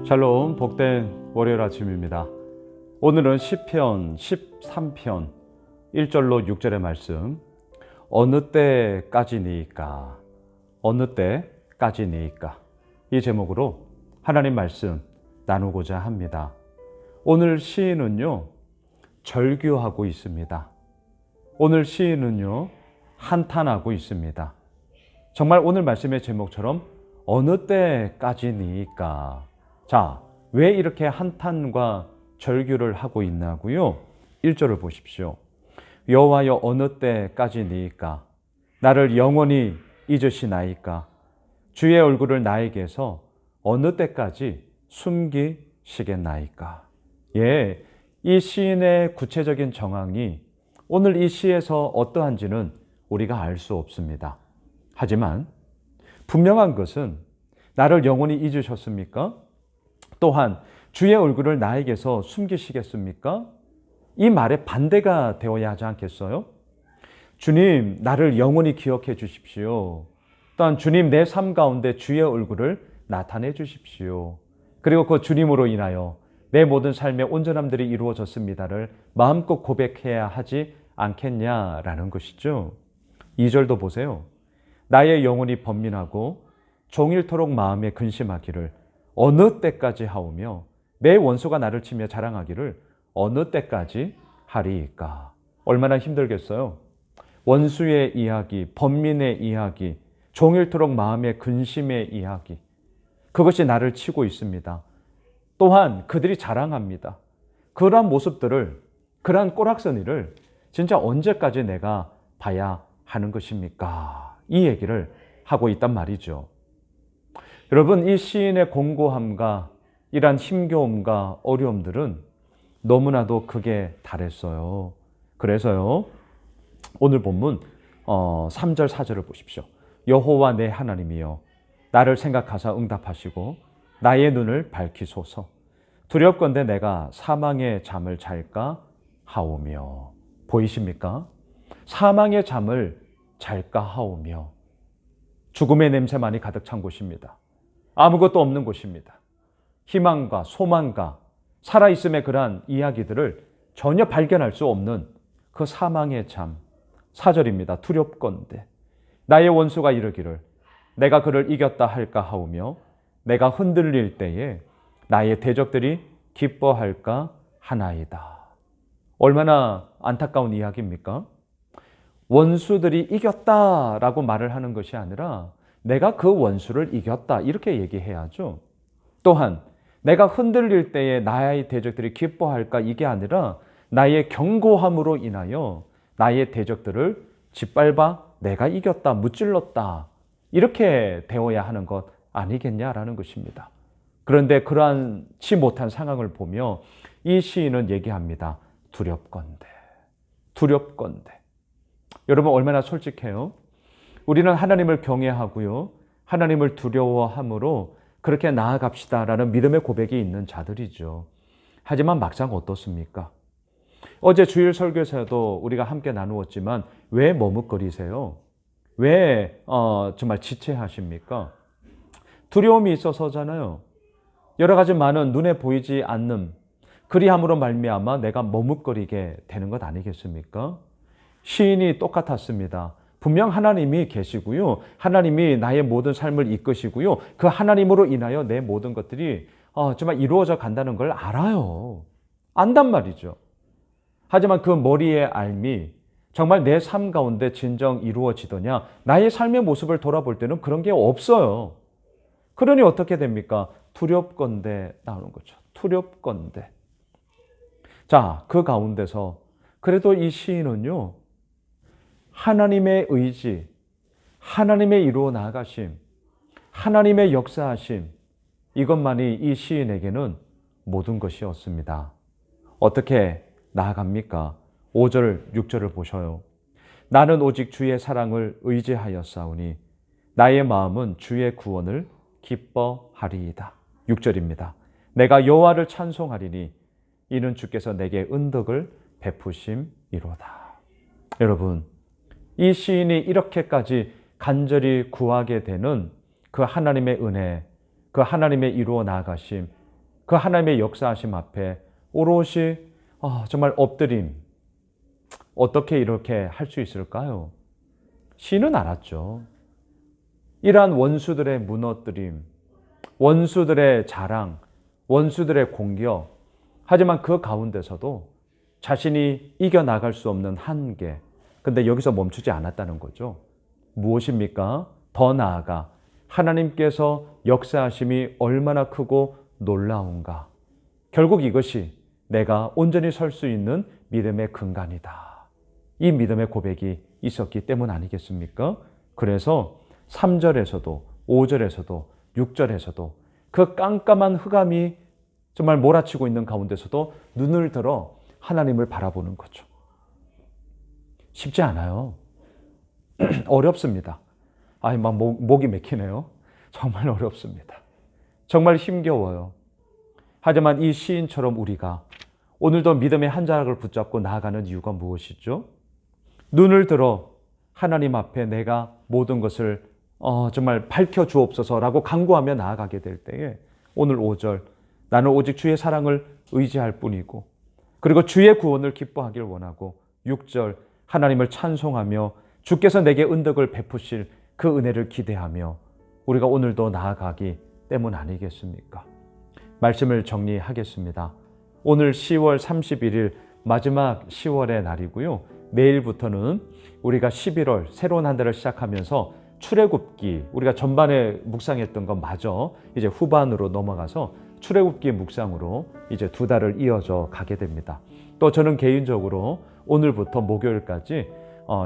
샬롬, 복된 월요일 아침입니다. 오늘은 시편 13편 1절로 6절의 말씀, 어느 때까지니까, 어느 때까지니까, 이 제목으로 하나님 말씀 나누고자 합니다. 오늘 시인은요, 절규하고 있습니다. 오늘 시인은요, 한탄하고 있습니다. 정말 오늘 말씀의 제목처럼 어느 때까지니까. 자, 왜 이렇게 한탄과 절규를 하고 있나고요? 1절을 보십시오. 여호와여, 어느 때까지니까? 나를 영원히 잊으시나이까? 주의 얼굴을 나에게서 어느 때까지 숨기시겠나이까? 예, 이 시인의 구체적인 정황이 오늘 이 시에서 어떠한지는 우리가 알 수 없습니다. 하지만 분명한 것은 나를 영원히 잊으셨습니까? 또한 주의 얼굴을 나에게서 숨기시겠습니까? 이 말에 반대가 되어야 하지 않겠어요? 주님, 나를 영원히 기억해 주십시오. 또한 주님, 내 삶 가운데 주의 얼굴을 나타내 주십시오. 그리고 그 주님으로 인하여 내 모든 삶의 온전함들이 이루어졌습니다를 마음껏 고백해야 하지 않겠냐라는 것이죠. 2절도 보세요. 나의 영혼이 번민하고 종일토록 마음에 근심하기를 어느 때까지 하오며 내 원수가 나를 치며 자랑하기를 어느 때까지 하리이까? 얼마나 힘들겠어요? 원수의 이야기, 번민의 이야기, 종일토록 마음의 근심의 이야기, 그것이 나를 치고 있습니다. 또한 그들이 자랑합니다. 그러한 모습들을, 그러한 꼬락서니를 진짜 언제까지 내가 봐야 하는 것입니까? 이 얘기를 하고 있단 말이죠. 여러분, 이 시인의 공고함과 이러한 힘겨움과 어려움들은 너무나도 크게 달했어요. 그래서요, 오늘 본문 3절 4절을 보십시오. 여호와 내 하나님이여, 나를 생각하사 응답하시고 나의 눈을 밝히소서. 두렵건대 내가 사망의 잠을 잘까 하오며. 보이십니까? 사망의 잠을 잘까 하오며. 죽음의 냄새만이 가득 찬 곳입니다. 아무것도 없는 곳입니다. 희망과 소망과 살아있음의 그러한 이야기들을 전혀 발견할 수 없는 그 사망의 잠. 4절입니다. 두렵건대 나의 원수가 이르기를 내가 그를 이겼다 할까 하오며 내가 흔들릴 때에 나의 대적들이 기뻐할까 하나이다. 얼마나 안타까운 이야기입니까? 원수들이 이겼다라고 말을 하는 것이 아니라 내가 그 원수를 이겼다, 이렇게 얘기해야죠. 또한 내가 흔들릴 때에 나의 대적들이 기뻐할까, 이게 아니라 나의 견고함으로 인하여 나의 대적들을 짓밟아 내가 이겼다, 무찔렀다, 이렇게 되어야 하는 것 아니겠냐라는 것입니다. 그런데 그러한치 못한 상황을 보며 이 시인은 얘기합니다. 두렵건대, 두렵건대. 여러분, 얼마나 솔직해요? 우리는 하나님을 경외하고요, 하나님을 두려워함으로 그렇게 나아갑시다라는 믿음의 고백이 있는 자들이죠. 하지만 막상 어떻습니까? 어제 주일 설교에서도 우리가 함께 나누었지만 왜 머뭇거리세요? 왜 정말 지체하십니까? 두려움이 있어서잖아요. 여러 가지 많은 눈에 보이지 않는 그리함으로 말미암아 내가 머뭇거리게 되는 것 아니겠습니까? 시인이 똑같았습니다. 분명 하나님이 계시고요, 하나님이 나의 모든 삶을 이끄시고요, 그 하나님으로 인하여 내 모든 것들이 정말 이루어져 간다는 걸 알아요. 안단 말이죠. 하지만 그 머리의 알미, 정말 내 삶 가운데 진정 이루어지더냐? 나의 삶의 모습을 돌아볼 때는 그런 게 없어요. 그러니 어떻게 됩니까? 두렵건대 나오는 거죠. 두렵건대. 자, 그 가운데서 그래도 이 시인은요, 하나님의 의지, 하나님의 이루어 나가심, 하나님의 역사하심, 이것만이 이 시인에게는 모든 것이었습니다. 어떻게 나아갑니까? 5절, 6절을 보셔요. 나는 오직 주의 사랑을 의지하였사오니 나의 마음은 주의 구원을 기뻐하리이다. 6절입니다. 내가 여호와를 찬송하리니 이는 주께서 내게 은덕을 베푸심이로다. 여러분, 이 시인이 이렇게까지 간절히 구하게 되는 그 하나님의 은혜, 그 하나님의 이루어 나가심, 그 하나님의 역사하심 앞에 오롯이 정말 엎드림. 어떻게 이렇게 할 수 있을까요? 시인은 알았죠. 이러한 원수들의 무너뜨림, 원수들의 자랑, 원수들의 공격, 하지만 그 가운데서도 자신이 이겨나갈 수 없는 한계, 근데 여기서 멈추지 않았다는 거죠. 무엇입니까? 더 나아가 하나님께서 역사하심이 얼마나 크고 놀라운가. 결국 이것이 내가 온전히 설 수 있는 믿음의 근간이다. 이 믿음의 고백이 있었기 때문 아니겠습니까? 그래서 3절에서도 5절에서도 6절에서도 그 깜깜한 흑암이 정말 몰아치고 있는 가운데서도 눈을 들어 하나님을 바라보는 거죠. 쉽지 않아요. 어렵습니다. 막 목이 맥히네요. 정말 어렵습니다. 정말 힘겨워요. 하지만 이 시인처럼 우리가 오늘도 믿음의 한 자락을 붙잡고 나아가는 이유가 무엇이죠? 눈을 들어 하나님 앞에 내가 모든 것을 정말 밝혀주옵소서라고 간구하며 나아가게 될 때에 오늘 5절 나는 오직 주의 사랑을 의지할 뿐이고 그리고 주의 구원을 기뻐하길 원하고 6절 하나님을 찬송하며 주께서 내게 은덕을 베푸실 그 은혜를 기대하며 우리가 오늘도 나아가기 때문 아니겠습니까? 말씀을 정리하겠습니다. 오늘 10월 31일 마지막 10월의 날이고요. 내일부터는 우리가 11월 새로운 한 달을 시작하면서 출애굽기 우리가 전반에 묵상했던 것 마저 이제 후반으로 넘어가서 출애굽기 묵상으로 이제 2달을 이어져 가게 됩니다. 또 저는 개인적으로 오늘부터 목요일까지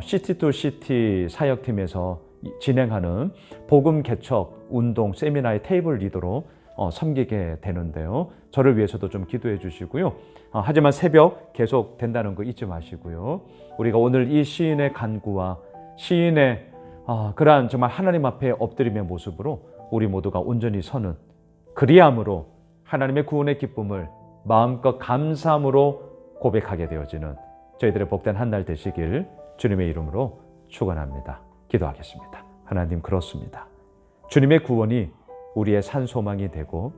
시티 투 시티 사역팀에서 진행하는 복음 개척 운동 세미나의 테이블 리더로 섬기게 되는데요. 저를 위해서도 좀 기도해 주시고요. 하지만 새벽 계속 된다는 거 잊지 마시고요. 우리가 오늘 이 시인의 간구와 시인의 그러한 정말 하나님 앞에 엎드림의 모습으로 우리 모두가 온전히 서는 그리함으로 하나님의 구원의 기쁨을 마음껏 감사함으로 고백하게 되어지는 저희들의 복된 한 날 되시길 주님의 이름으로 축원합니다. 기도하겠습니다. 하나님 그렇습니다. 주님의 구원이 우리의 산소망이 되고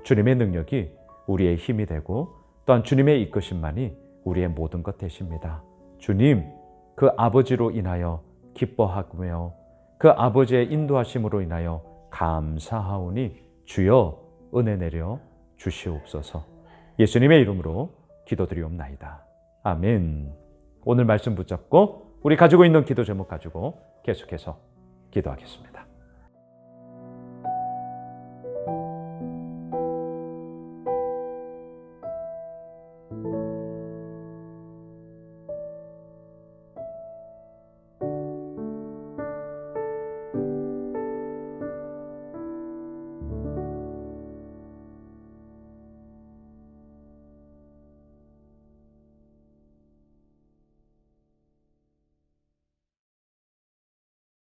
주님의 능력이 우리의 힘이 되고 또한 주님의 이끄심만이 우리의 모든 것 되십니다. 주님 그 아버지로 인하여 기뻐하며 그 아버지의 인도하심으로 인하여 감사하오니 주여 은혜 내려 주시옵소서. 예수님의 이름으로 기도드리옵나이다. 아멘. 오늘 말씀 붙잡고 우리 가지고 있는 기도 제목 가지고 계속해서 기도하겠습니다.